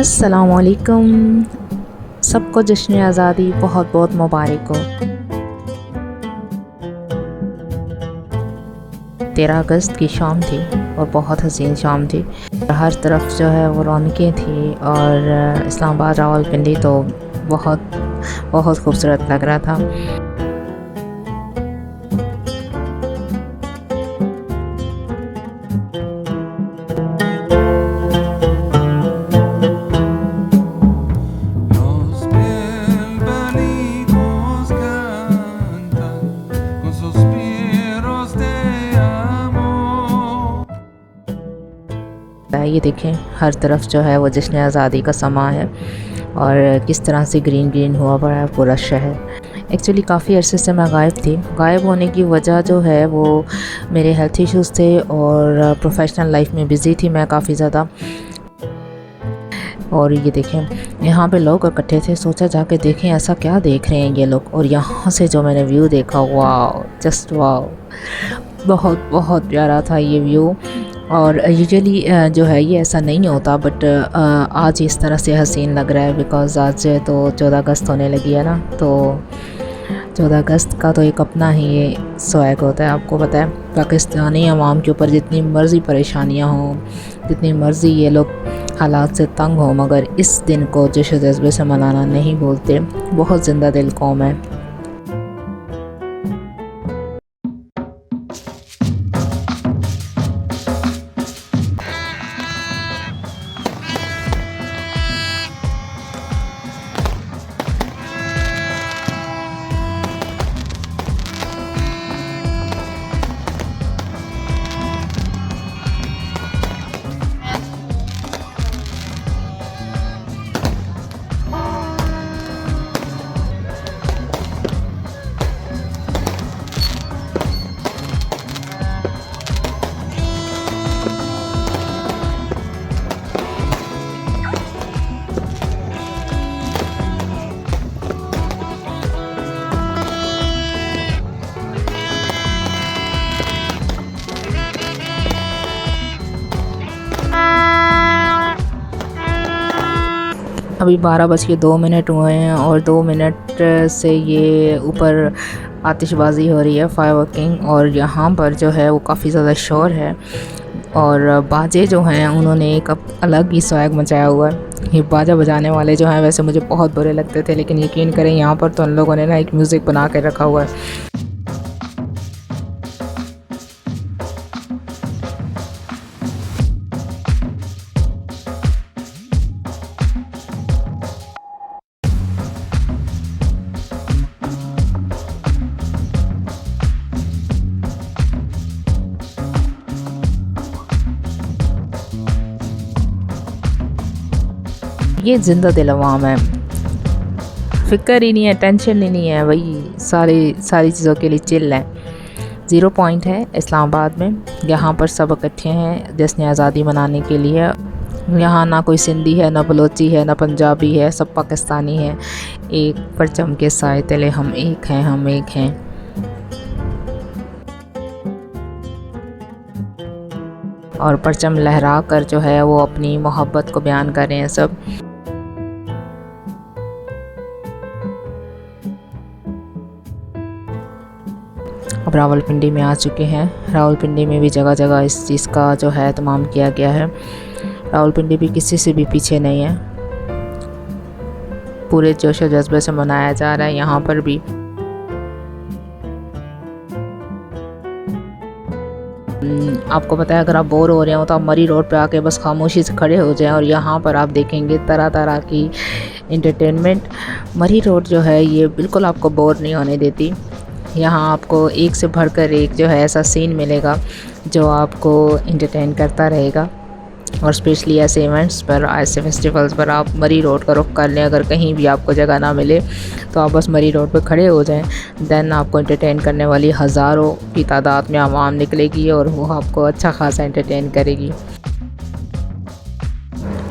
अस्सलामुअलैकुम। सबको जश्न आज़ादी बहुत बहुत मुबारक हो। 13 अगस्त की शाम थी और बहुत हसीन शाम थी। हर तरफ जो है वो रौनकें थी और इस्लामाबाद रावलपिंडी तो बहुत बहुत खूबसूरत लग रहा था। Los bienvenidos cantan con suspiros de amor। ये देखें हर तरफ जो है वो जश्न आज़ादी का समा है और किस तरह से ग्रीन ग्रीन हुआ पड़ा है पूरा शहर। एक्चुअली काफ़ी अरसे से मैं गायब थी। गायब होने की वजह जो है वो मेरे हेल्थ इश्यूज़ थे और प्रोफेशनल लाइफ में बिज़ी थी मैं काफ़ी ज़्यादा। और ये देखें यहाँ पे लोग इकट्ठे थे, सोचा जाके देखें ऐसा क्या देख रहे हैं ये लोग। और यहाँ से जो मैंने व्यू देखा, वाह जस्ट वाह, बहुत बहुत प्यारा था ये व्यू। और यूजुअली जो है ये ऐसा नहीं होता, बट आज इस तरह से हसीन लग रहा है बिकॉज़ आज तो 14 अगस्त होने लगी है ना। तो 14 अगस्त का तो एक अपना ही ये स्वैग होता है। आपको पता है पाकिस्तानी अवाम के ऊपर जितनी मर्ज़ी परेशानियाँ हों, जितनी मर्ज़ी ये लोग हालात से तंग हो, मगर इस दिन को जश्न जज्बे से मनाना नहीं भूलते। बहुत ज़िंदा दिल कौम है। अभी 12:02 हुए हैं और 2 मिनट से ये ऊपर आतिशबाज़ी हो रही है, फायरवर्किंग। और यहाँ पर जो है वो काफ़ी ज़्यादा शोर है और बाजे जो हैं उन्होंने एक अलग ही स्वैग मचाया हुआ है। ये बाजा बजाने वाले जो हैं वैसे मुझे बहुत बुरे लगते थे, लेकिन यकीन करें यहाँ पर तो उन लोगों ने ना एक म्यूज़िक बना के रखा हुआ है। ये जिंदा दिल अवाम है, फ़िक्र ही नहीं है, टेंशन ही नहीं है, वही सारी चीज़ों के लिए चिल है। 0 पॉइंट है इस्लामाबाद में, यहाँ पर सब इकट्ठे हैं जश्न आज़ादी मनाने के लिए। यहाँ ना कोई सिंधी है, ना बलोची है, ना पंजाबी है, सब पाकिस्तानी है। एक परचम के साए तले हम एक हैं, हम एक हैं। और परचम लहरा कर जो है वो अपनी मोहब्बत को बयान कर रहे हैं सब। अब रावलपिंडी में आ चुके हैं। रावलपिंडी में भी जगह जगह इस चीज़ का जो है तमाम किया गया है। रावलपिंडी भी किसी से भी पीछे नहीं है, पूरे जोश और जज्बे से मनाया जा रहा है यहाँ पर भी। आपको पता है अगर आप बोर हो रहे हो तो आप मरी रोड पे आके बस खामोशी से खड़े हो जाएं और यहाँ पर आप देखेंगे तरह तरह की एंटरटेनमेंट। मरी रोड जो है ये बिल्कुल आपको बोर नहीं होने देती। यहाँ आपको एक से बढ़कर एक जो है ऐसा सीन मिलेगा जो आपको एंटरटेन करता रहेगा। और स्पेशली ऐसे इवेंट्स पर, ऐसे फेस्टिवल्स पर आप मरी रोड का रुख कर लें। अगर कहीं भी आपको जगह ना मिले तो आप बस मरी रोड पर खड़े हो जाएं, देन आपको एंटरटेन करने वाली हज़ारों की तादाद में आवाम निकलेगी और वो आपको अच्छा खासा एंटरटेन करेगी।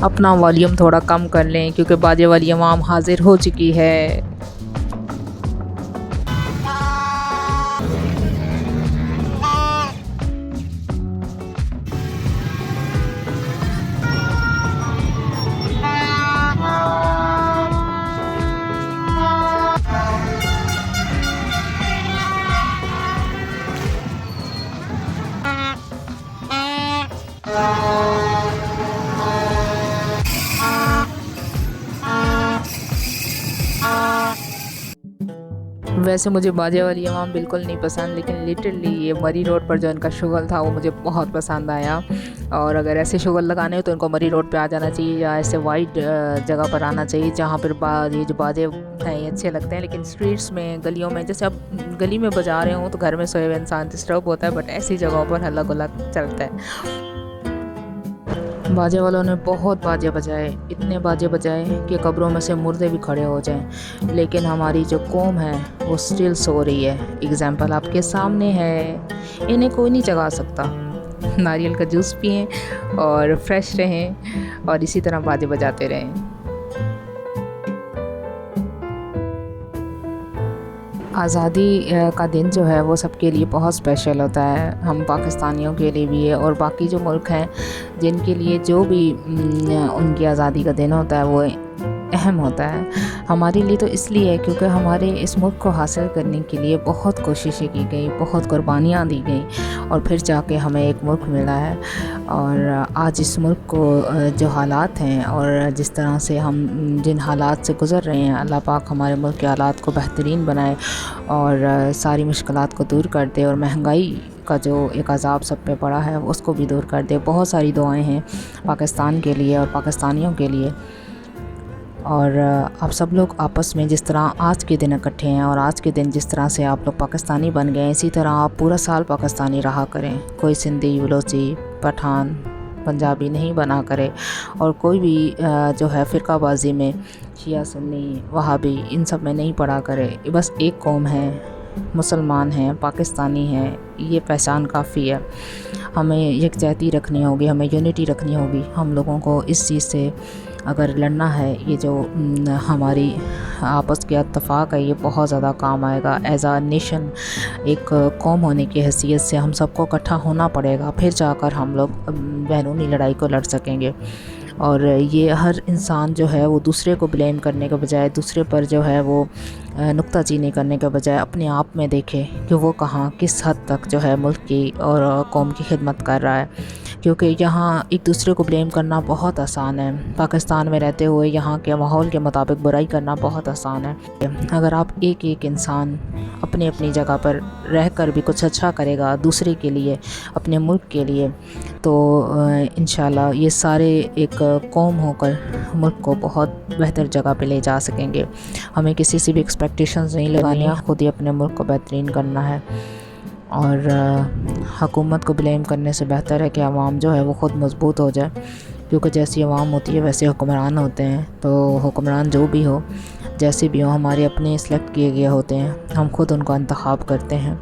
अपना वॉल्यूम थोड़ा कम कर लें क्योंकि बाजे वाली आवाम हाजिर हो चुकी है। वैसे मुझे बाजे वाली आवाम बिल्कुल नहीं पसंद, लेकिन लिटरली ये मरी रोड पर जो इनका शुगल था वो मुझे बहुत पसंद आया। और अगर ऐसे शुगल लगाने हो तो इनको मरी रोड पे आ जाना चाहिए या ऐसे वाइड जगह पर आना चाहिए जहाँ पर ये जो बाजे हैं ये अच्छे लगते हैं। लेकिन स्ट्रीट्स में, गलियों में, जैसे अब गली में बजा रहे हो तो घर में सोए हुए इंसान डिस्टर्ब होता है, बट ऐसी जगहों पर हल्ला गुल्ला चलता है। बाजे वालों ने बहुत बाजे बजाए, इतने बाजे बजाए कि कब्रों में से मुर्दे भी खड़े हो जाएं, लेकिन हमारी जो कौम है वो स्टिल सो रही है। एग्जाम्पल आपके सामने है, इन्हें कोई नहीं जगा सकता। नारियल का जूस पिएं और फ्रेश रहें और इसी तरह बाजे बजाते रहें। आज़ादी का दिन जो है वो सबके लिए बहुत स्पेशल होता है, हम पाकिस्तानियों के लिए भी है और बाकी जो मुल्क हैं जिनके लिए जो भी उनकी आज़ादी का दिन होता है वो अहम होता है। हमारे लिए तो इसलिए है क्योंकि हमारे इस मुल्क को हासिल करने के लिए बहुत कोशिशें की गई, बहुत कुर्बानियाँ दी गई और फिर जाके हमें एक मुल्क मिला है। और आज इस मुल्क को जो हालात हैं और जिस तरह से हम जिन हालात से गुज़र रहे हैं, अल्लाह पाक हमारे मुल्क के हालात को बेहतरीन बनाए और सारी मुश्किलात को दूर कर दे और महंगाई का जो एक अज़ाब सब पे पड़ा है उसको भी दूर कर दे। बहुत सारी दुआएं हैं पाकिस्तान के लिए और पाकिस्तानियों के लिए। और आप सब लोग आपस में जिस तरह आज के दिन इकट्ठे हैं और आज के दिन जिस तरह से आप लोग पाकिस्तानी बन गए, इसी तरह आप पूरा साल पाकिस्तानी रहा करें। कोई सिंधी, बलोची, पठान, पंजाबी नहीं बना करे और कोई भी जो है फ़िरकाबाजी में शिया, सुन्नी, वहाबी इन सब में नहीं पड़ा करे। बस एक कौम है, मुसलमान हैं, पाकिस्तानी हैं, ये पहचान काफ़ी है। हमें यकजहती रखनी होगी, हमें यूनिटी रखनी होगी। हम लोगों को इस चीज़ से अगर लड़ना है, ये जो हमारी आपस के इत्तेफाक है ये बहुत ज़्यादा काम आएगा। एज़ आ नेशन, एक कौम होने की हैसियत से हम सबको इकट्ठा होना पड़ेगा, फिर जाकर हम लोग बैरूनी लड़ाई को लड़ सकेंगे। और ये हर इंसान जो है वो दूसरे को ब्लेम करने के बजाय, दूसरे पर जो है वो नुक्ताचीनी करने के बजाय अपने आप में देखे कि वो कहाँ किस हद तक जो है मुल्क की और कौम की खिदमत कर रहा है। क्योंकि यहाँ एक दूसरे को ब्लेम करना बहुत आसान है, पाकिस्तान में रहते हुए यहाँ के माहौल के मुताबिक बुराई करना बहुत आसान है। अगर आप एक एक इंसान अपनी अपनी जगह पर रहकर भी कुछ अच्छा करेगा दूसरे के लिए, अपने मुल्क के लिए, तो इंशाल्लाह ये सारे एक कौम होकर मुल्क को बहुत बेहतर जगह पे ले जा सकेंगे। हमें किसी से भी एक्सपेक्टेशंस नहीं लगानी है, ख़ुद ही अपने मुल्क को बेहतरीन करना है। और हुकूमत को ब्लेम करने से बेहतर है कि आवाम जो है वो ख़ुद मजबूत हो जाए, क्योंकि जैसी आवाम होती है वैसे हुक्मरान होते हैं। तो हुक्मरान जो भी हो, जैसे भी हो, हमारे अपने सेलेक्ट किए गए होते हैं, हम खुद उनको इंतखाब करते हैं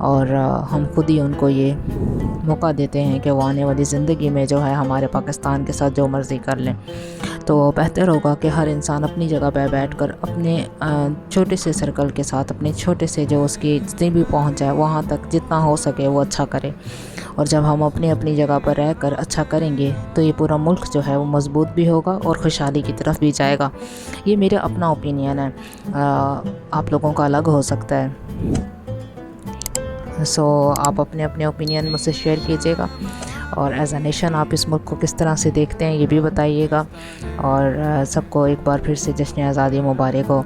और हम खुद ही उनको ये मौका देते हैं कि वो आने वाली ज़िंदगी में जो है हमारे पाकिस्तान के साथ जो मर्ज़ी कर लें। तो बेहतर होगा कि हर इंसान अपनी जगह पर बैठकर अपने छोटे से सर्कल के साथ, अपने छोटे से जो उसकी जितनी भी पहुंच है वहाँ तक जितना हो सके वो अच्छा करे। और जब हम अपनी अपनी जगह पर रहकर अच्छा करेंगे तो ये पूरा मुल्क जो है वो मजबूत भी होगा और खुशहाली की तरफ भी जाएगा। ये मेरा अपना ओपिनियन है, आप लोगों का अलग हो सकता है। सो आप अपने अपने ओपिनियन मुझसे शेयर कीजिएगा और एज़ अ नेशन आप इस मुल्क को किस तरह से देखते हैं ये भी बताइएगा। और सबको एक बार फिर से जश्न आज़ादी मुबारक हो।